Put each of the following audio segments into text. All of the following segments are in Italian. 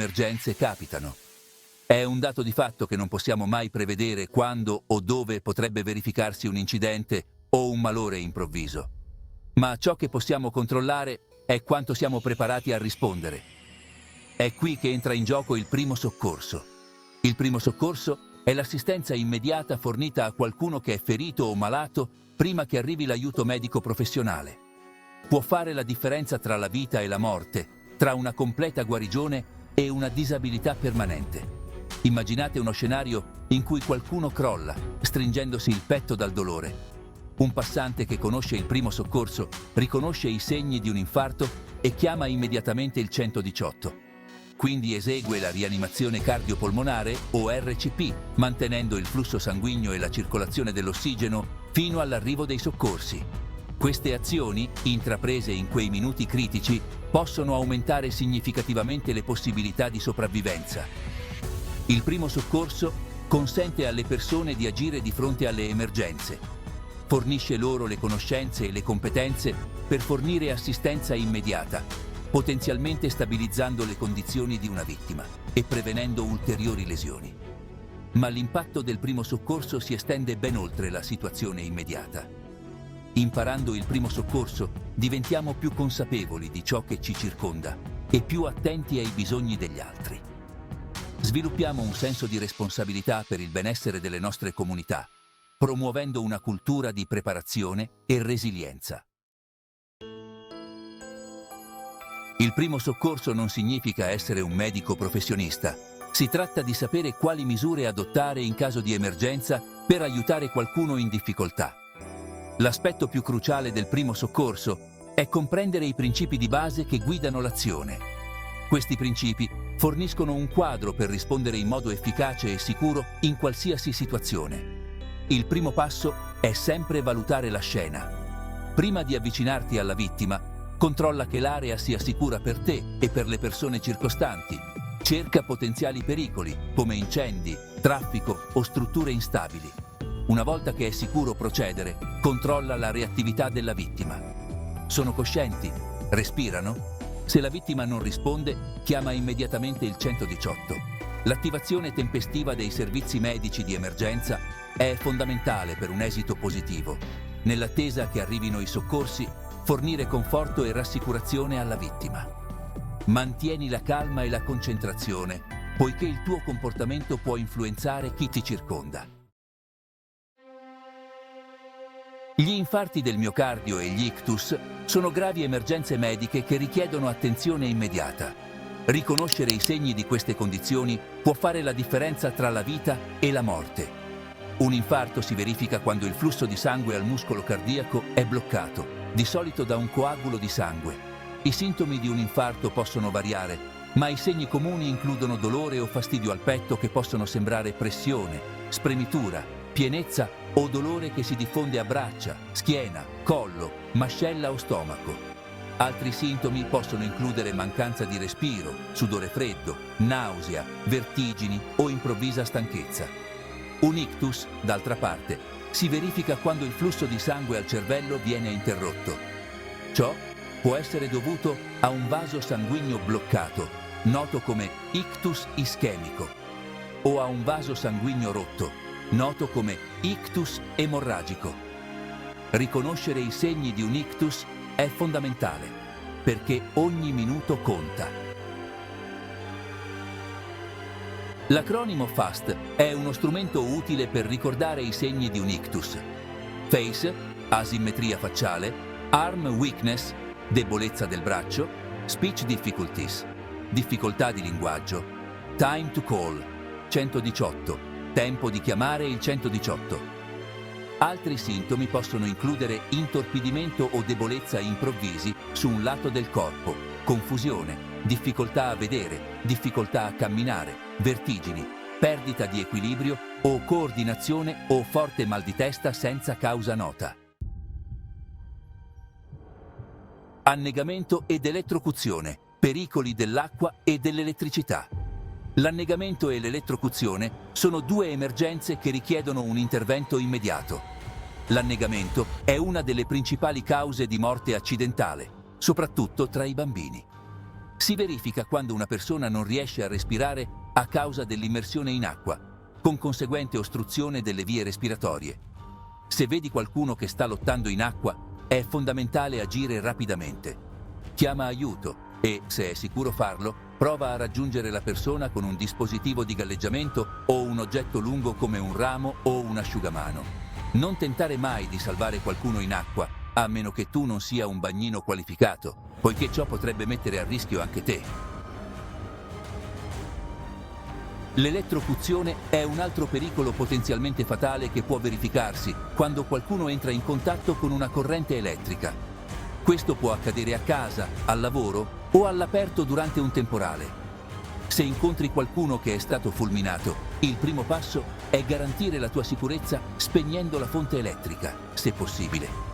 emergenze capitano. È un dato di fatto che non possiamo mai prevedere quando o dove potrebbe verificarsi un incidente o un malore improvviso. Ma ciò che possiamo controllare è quanto siamo preparati a rispondere. È qui che entra in gioco il primo soccorso. Il primo soccorso è l'assistenza immediata fornita a qualcuno che è ferito o malato prima che arrivi l'aiuto medico professionale. Può fare la differenza tra la vita e la morte, tra una completa guarigione e una disabilità permanente. Immaginate uno scenario in cui qualcuno crolla, stringendosi il petto dal dolore. Un passante che conosce il primo soccorso riconosce i segni di un infarto e chiama immediatamente il 118. Quindi esegue la rianimazione cardiopolmonare o RCP, mantenendo il flusso sanguigno e la circolazione dell'ossigeno fino all'arrivo dei soccorsi. Queste azioni, intraprese in quei minuti critici, possono aumentare significativamente le possibilità di sopravvivenza. Il primo soccorso consente alle persone di agire di fronte alle emergenze. Fornisce loro le conoscenze e le competenze per fornire assistenza immediata, potenzialmente stabilizzando le condizioni di una vittima e prevenendo ulteriori lesioni. Ma l'impatto del primo soccorso si estende ben oltre la situazione immediata. Imparando il primo soccorso, diventiamo più consapevoli di ciò che ci circonda e più attenti ai bisogni degli altri. Sviluppiamo un senso di responsabilità per il benessere delle nostre comunità, promuovendo una cultura di preparazione e resilienza. Il primo soccorso non significa essere un medico professionista. Si tratta di sapere quali misure adottare in caso di emergenza per aiutare qualcuno in difficoltà. L'aspetto più cruciale del primo soccorso è comprendere i principi di base che guidano l'azione. Questi principi forniscono un quadro per rispondere in modo efficace e sicuro in qualsiasi situazione. Il primo passo è sempre valutare la scena. Prima di avvicinarti alla vittima, controlla che l'area sia sicura per te e per le persone circostanti. Cerca potenziali pericoli, come incendi, traffico o strutture instabili. Una volta che è sicuro procedere, controlla la reattività della vittima. Sono coscienti? Respirano? Se la vittima non risponde, chiama immediatamente il 118. L'attivazione tempestiva dei servizi medici di emergenza è fondamentale per un esito positivo. Nell'attesa che arrivino i soccorsi, fornire conforto e rassicurazione alla vittima. Mantieni la calma e la concentrazione, poiché il tuo comportamento può influenzare chi ti circonda. Gli infarti del miocardio e gli ictus sono gravi emergenze mediche che richiedono attenzione immediata. Riconoscere i segni di queste condizioni può fare la differenza tra la vita e la morte. Un infarto si verifica quando il flusso di sangue al muscolo cardiaco è bloccato, di solito da un coagulo di sangue. I sintomi di un infarto possono variare, ma i segni comuni includono dolore o fastidio al petto che possono sembrare pressione, spremitura, pienezza o dolore che si diffonde a braccia, schiena, collo, mascella o stomaco. Altri sintomi possono includere mancanza di respiro, sudore freddo, nausea, vertigini o improvvisa stanchezza. Un ictus, d'altra parte, si verifica quando il flusso di sangue al cervello viene interrotto. Ciò può essere dovuto a un vaso sanguigno bloccato, noto come ictus ischemico, o a un vaso sanguigno rotto, noto come ictus emorragico. Riconoscere i segni di un ictus è fondamentale, perché ogni minuto conta. L'acronimo FAST è uno strumento utile per ricordare i segni di un ictus. Face, asimmetria facciale, arm weakness, debolezza del braccio, speech difficulties, difficoltà di linguaggio, time to call, 118, tempo di chiamare il 118. Altri sintomi possono includere intorpidimento o debolezza improvvisi su un lato del corpo, confusione, difficoltà a vedere, difficoltà a camminare, vertigini, perdita di equilibrio o coordinazione o forte mal di testa senza causa nota. Annegamento ed elettrocuzione, pericoli dell'acqua e dell'elettricità. L'annegamento e l'elettrocuzione sono due emergenze che richiedono un intervento immediato. L'annegamento è una delle principali cause di morte accidentale, soprattutto tra i bambini. Si verifica quando una persona non riesce a respirare a causa dell'immersione in acqua, con conseguente ostruzione delle vie respiratorie. Se vedi qualcuno che sta lottando in acqua, è fondamentale agire rapidamente. Chiama aiuto e, se è sicuro farlo, prova a raggiungere la persona con un dispositivo di galleggiamento o un oggetto lungo come un ramo o un asciugamano. Non tentare mai di salvare qualcuno in acqua, a meno che tu non sia un bagnino qualificato, poiché ciò potrebbe mettere a rischio anche te. L'elettrocuzione è un altro pericolo potenzialmente fatale che può verificarsi quando qualcuno entra in contatto con una corrente elettrica. Questo può accadere a casa, al lavoro o all'aperto durante un temporale. Se incontri qualcuno che è stato fulminato, il primo passo è garantire la tua sicurezza spegnendo la fonte elettrica, se possibile.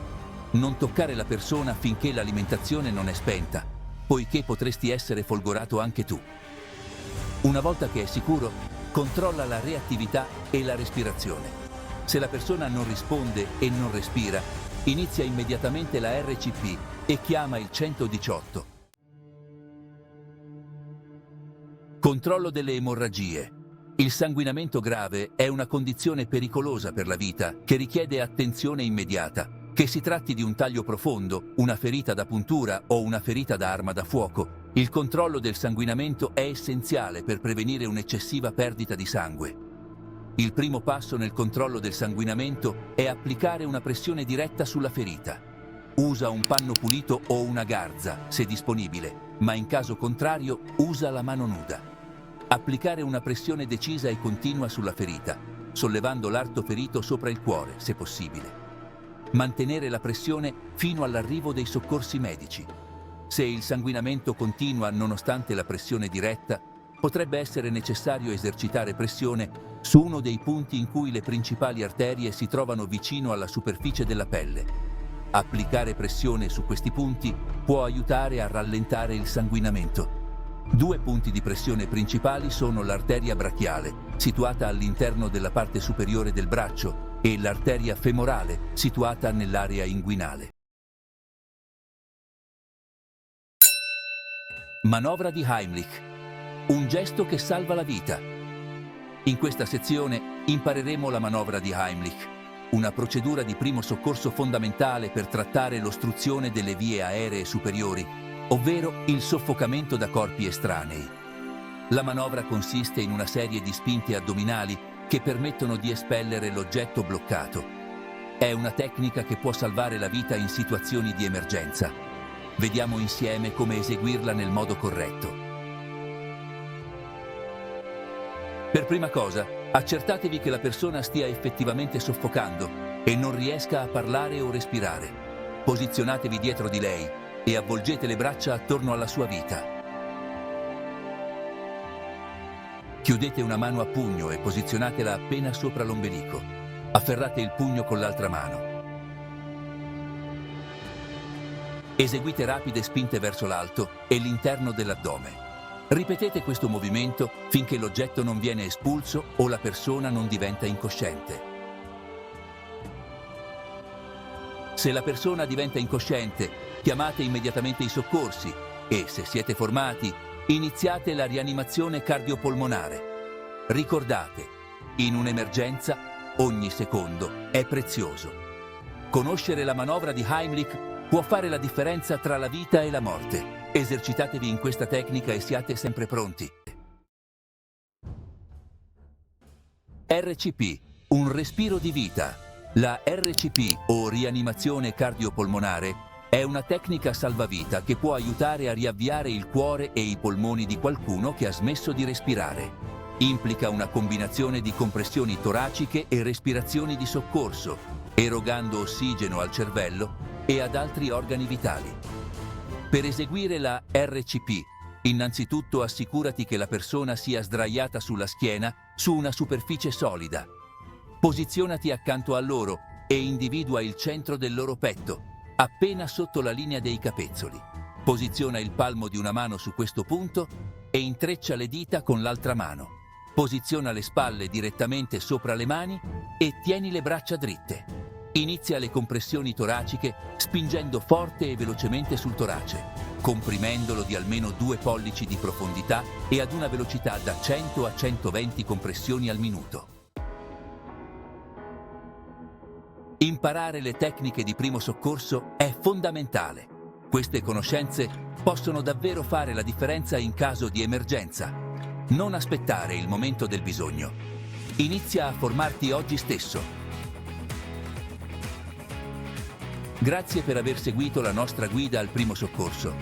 Non toccare la persona finché l'alimentazione non è spenta, poiché potresti essere folgorato anche tu. Una volta che è sicuro, controlla la reattività e la respirazione. Se la persona non risponde e non respira, inizia immediatamente la RCP e chiama il 118. Controllo delle emorragie. Il sanguinamento grave è una condizione pericolosa per la vita che richiede attenzione immediata. Che si tratti di un taglio profondo, una ferita da puntura o una ferita da arma da fuoco, il controllo del sanguinamento è essenziale per prevenire un'eccessiva perdita di sangue. Il primo passo nel controllo del sanguinamento è applicare una pressione diretta sulla ferita. Usa un panno pulito o una garza, se disponibile, ma in caso contrario usa la mano nuda. Applicare una pressione decisa e continua sulla ferita, sollevando l'arto ferito sopra il cuore, se possibile. Mantenere la pressione fino all'arrivo dei soccorsi medici. Se il sanguinamento continua nonostante la pressione diretta, potrebbe essere necessario esercitare pressione su uno dei punti in cui le principali arterie si trovano vicino alla superficie della pelle. Applicare pressione su questi punti può aiutare a rallentare il sanguinamento. 2 punti di pressione principali sono l'arteria brachiale, situata all'interno della parte superiore del braccio, e l'arteria femorale, situata nell'area inguinale. Manovra di Heimlich. Un gesto che salva la vita. In questa sezione impareremo la manovra di Heimlich, una procedura di primo soccorso fondamentale per trattare l'ostruzione delle vie aeree superiori, ovvero il soffocamento da corpi estranei. La manovra consiste in una serie di spinte addominali che permettono di espellere l'oggetto bloccato. È una tecnica che può salvare la vita in situazioni di emergenza. Vediamo insieme come eseguirla nel modo corretto. Per prima cosa, accertatevi che la persona stia effettivamente soffocando e non riesca a parlare o respirare. Posizionatevi dietro di lei e avvolgete le braccia attorno alla sua vita. Chiudete una mano a pugno e posizionatela appena sopra l'ombelico. Afferrate il pugno con l'altra mano. Eseguite rapide spinte verso l'alto e l'interno dell'addome. Ripetete questo movimento finché l'oggetto non viene espulso o la persona non diventa incosciente. Se la persona diventa incosciente, chiamate immediatamente i soccorsi e, se siete formati, iniziate la rianimazione cardiopolmonare. Ricordate, in un'emergenza ogni secondo è prezioso. Conoscere la manovra di Heimlich può fare la differenza tra la vita e la morte. Esercitatevi in questa tecnica e siate sempre pronti. RCP, un respiro di vita. La RCP o rianimazione cardiopolmonare è una tecnica salvavita che può aiutare a riavviare il cuore e i polmoni di qualcuno che ha smesso di respirare. Implica una combinazione di compressioni toraciche e respirazioni di soccorso, erogando ossigeno al cervello e ad altri organi vitali. Per eseguire la RCP, innanzitutto assicurati che la persona sia sdraiata sulla schiena su una superficie solida. Posizionati accanto a loro e individua il centro del loro petto, appena sotto la linea dei capezzoli. Posiziona il palmo di una mano su questo punto e intreccia le dita con l'altra mano. Posiziona le spalle direttamente sopra le mani e tieni le braccia dritte. Inizia le compressioni toraciche spingendo forte e velocemente sul torace, comprimendolo di almeno 2 pollici di profondità e ad una velocità da 100 a 120 compressioni al minuto. Imparare le tecniche di primo soccorso è fondamentale. Queste conoscenze possono davvero fare la differenza in caso di emergenza. Non aspettare il momento del bisogno. Inizia a formarti oggi stesso. Grazie per aver seguito la nostra guida al primo soccorso.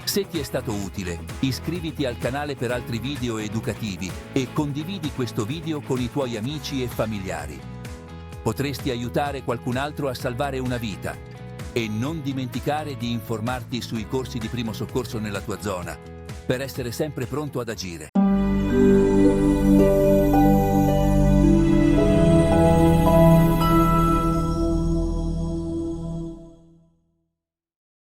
Se ti è stato utile, iscriviti al canale per altri video educativi e condividi questo video con i tuoi amici e familiari. Potresti aiutare qualcun altro a salvare una vita. E non dimenticare di informarti sui corsi di primo soccorso nella tua zona, per essere sempre pronto ad agire.